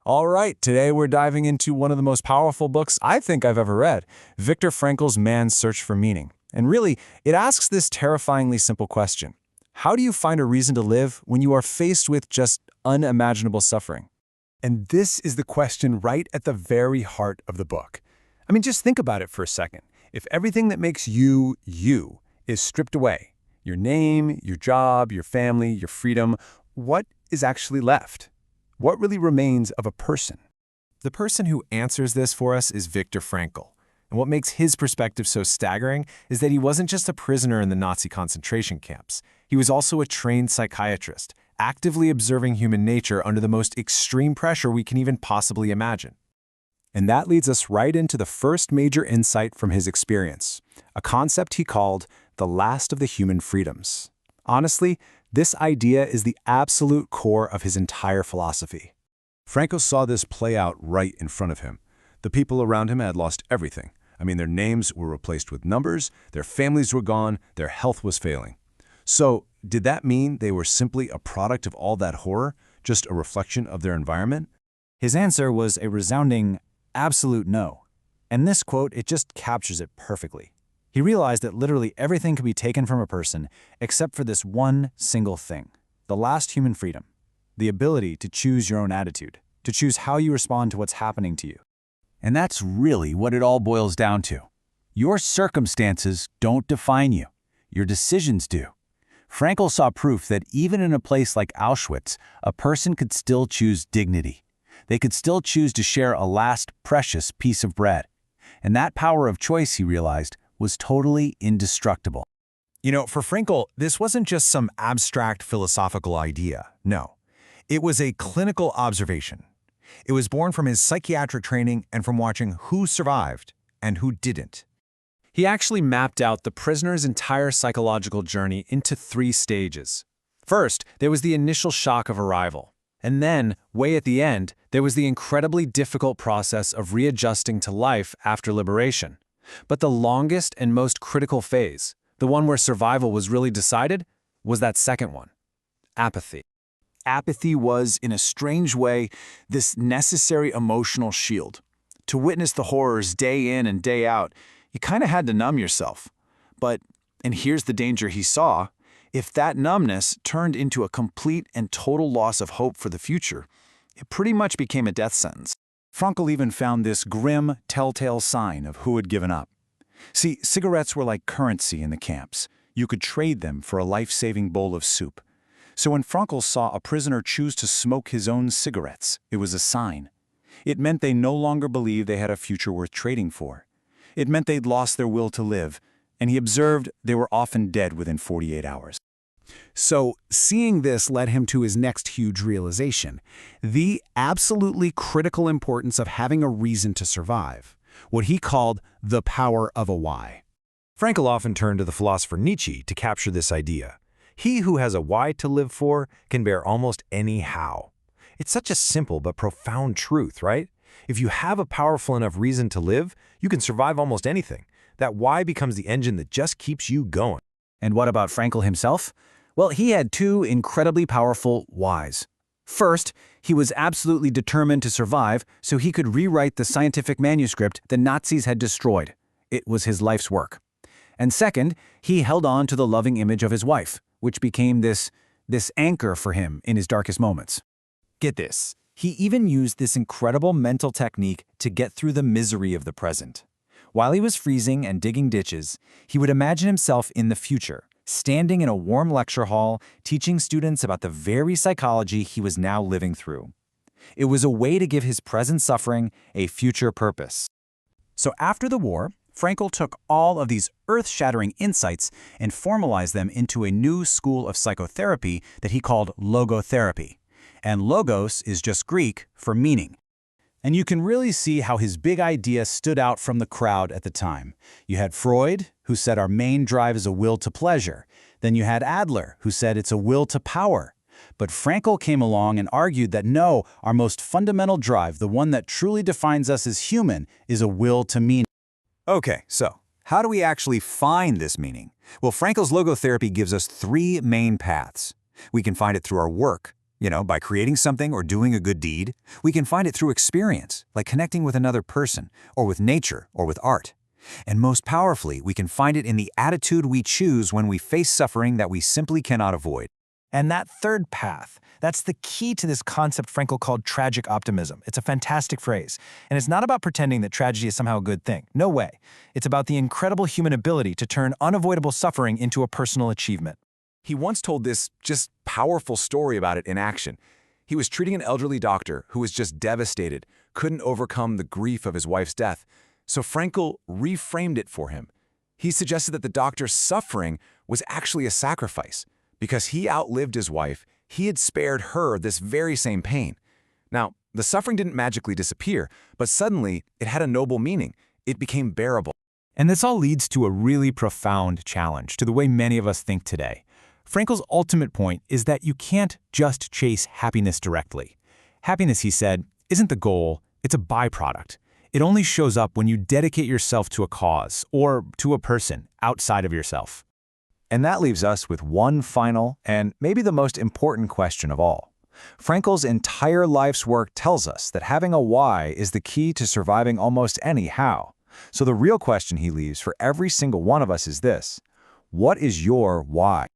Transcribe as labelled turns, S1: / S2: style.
S1: All right, today we're diving into one of the most powerful books I think I've ever read, Viktor Frankl's Man's Search for Meaning. And really, it asks this terrifyingly simple question. How do you find a reason to live when you are faced with just unimaginable suffering?
S2: And this is the question right at the very heart of the book. I mean, just think about it for a second. If everything that makes you, you, is stripped away, your name, your job, your family, your freedom, what is actually left? What really remains of a person?
S3: The person who answers this for us is Viktor Frankl. And what makes his perspective so staggering is that he wasn't just a prisoner in the Nazi concentration camps. He was also a trained psychiatrist, actively observing human nature under the most extreme pressure we can even possibly imagine.
S2: And that leads us right into the first major insight from his experience, a concept he called the last of the human freedoms. Honestly, this idea is the absolute core of his entire philosophy.
S4: Frankl saw this play out right in front of him. The people around him had lost everything. I mean, their names were replaced with numbers, their families were gone, their health was failing. So, did that mean they were simply a product of all that horror, just a reflection of their environment?
S5: His answer was a resounding, absolute no. And this quote, it just captures it perfectly. He realized that literally everything could be taken from a person except for this one single thing, the last human freedom, the ability to choose your own attitude, to choose how you respond to what's happening to you.
S6: And that's really what it all boils down to. Your circumstances don't define you. Your decisions do. Frankl saw proof that even in a place like Auschwitz, a person could still choose dignity. They could still choose to share a last precious piece of bread. And that power of choice, he realized, was totally indestructible.
S3: You know, for Frankl, this wasn't just some abstract philosophical idea. No, it was a clinical observation. It was born from his psychiatric training and from watching who survived and who didn't. He actually mapped out the prisoner's entire psychological journey into 3 stages. First, there was the initial shock of arrival. And then, way at the end, there was the incredibly difficult process of readjusting to life after liberation. But the longest and most critical phase, the one where survival was really decided, was that second one, apathy.
S5: Apathy was, in a strange way, this necessary emotional shield. To witness the horrors day in and day out, you kind of had to numb yourself. But, and here's the danger he saw, if that numbness turned into a complete and total loss of hope for the future, it pretty much became a death sentence. Frankl even found this grim, telltale sign of who had given up. See, cigarettes were like currency in the camps. You could trade them for a life-saving bowl of soup. So when Frankl saw a prisoner choose to smoke his own cigarettes, it was a sign. It meant they no longer believed they had a future worth trading for. It meant they'd lost their will to live, and he observed they were often dead within 48 hours.
S2: So, seeing this led him to his next huge realization, the absolutely critical importance of having a reason to survive, what he called the power of a why.
S3: Frankl often turned to the philosopher Nietzsche to capture this idea. He who has a why to live for can bear almost any how. It's such a simple but profound truth, right? If you have a powerful enough reason to live, you can survive almost anything. That why becomes the engine that just keeps you going.
S5: And what about Frankl himself? Well, he had 2 incredibly powerful whys. First, he was absolutely determined to survive so he could rewrite the scientific manuscript the Nazis had destroyed. It was his life's work. And second, he held on to the loving image of his wife, which became this anchor for him in his darkest moments. Get this, he even used this incredible mental technique to get through the misery of the present. While he was freezing and digging ditches, he would imagine himself in the future, standing in a warm lecture hall, teaching students about the very psychology he was now living through. It was a way to give his present suffering a future purpose. So after the war, Frankl took all of these earth-shattering insights and formalized them into a new school of psychotherapy that he called Logotherapy. And logos is just Greek for meaning. And you can really see how his big idea stood out from the crowd at the time. You had Freud, who said our main drive is a will to pleasure. Then you had Adler, who said it's a will to power. But Frankl came along and argued that no, our most fundamental drive, the one that truly defines us as human, is a will to meaning.
S3: Okay, so how do we actually find this meaning? Well, Frankl's logotherapy gives us 3 main paths. We can find it through our work, By creating something or doing a good deed. We can find it through experience, like connecting with another person, or with nature, or with art. And most powerfully, we can find it in the attitude we choose when we face suffering that we simply cannot avoid.
S1: And that third path, that's the key to this concept Frankl called tragic optimism. It's a fantastic phrase. And it's not about pretending that tragedy is somehow a good thing. No way. It's about the incredible human ability to turn unavoidable suffering into a personal achievement.
S2: He once told this just powerful story about it in action. He was treating an elderly doctor who was just devastated, couldn't overcome the grief of his wife's death. So Frankl reframed it for him. He suggested that the doctor's suffering was actually a sacrifice. Because he outlived his wife, he had spared her this very same pain. Now, the suffering didn't magically disappear, but suddenly it had a noble meaning. It became bearable.
S5: And this all leads to a really profound challenge to the way many of us think today. Frankl's ultimate point is that you can't just chase happiness directly. Happiness, he said, isn't the goal, it's a byproduct. It only shows up when you dedicate yourself to a cause or to a person outside of yourself.
S3: And that leaves us with one final and maybe the most important question of all. Frankl's entire life's work tells us that having a why is the key to surviving almost any how. So the real question he leaves for every single one of us is this: what is your why?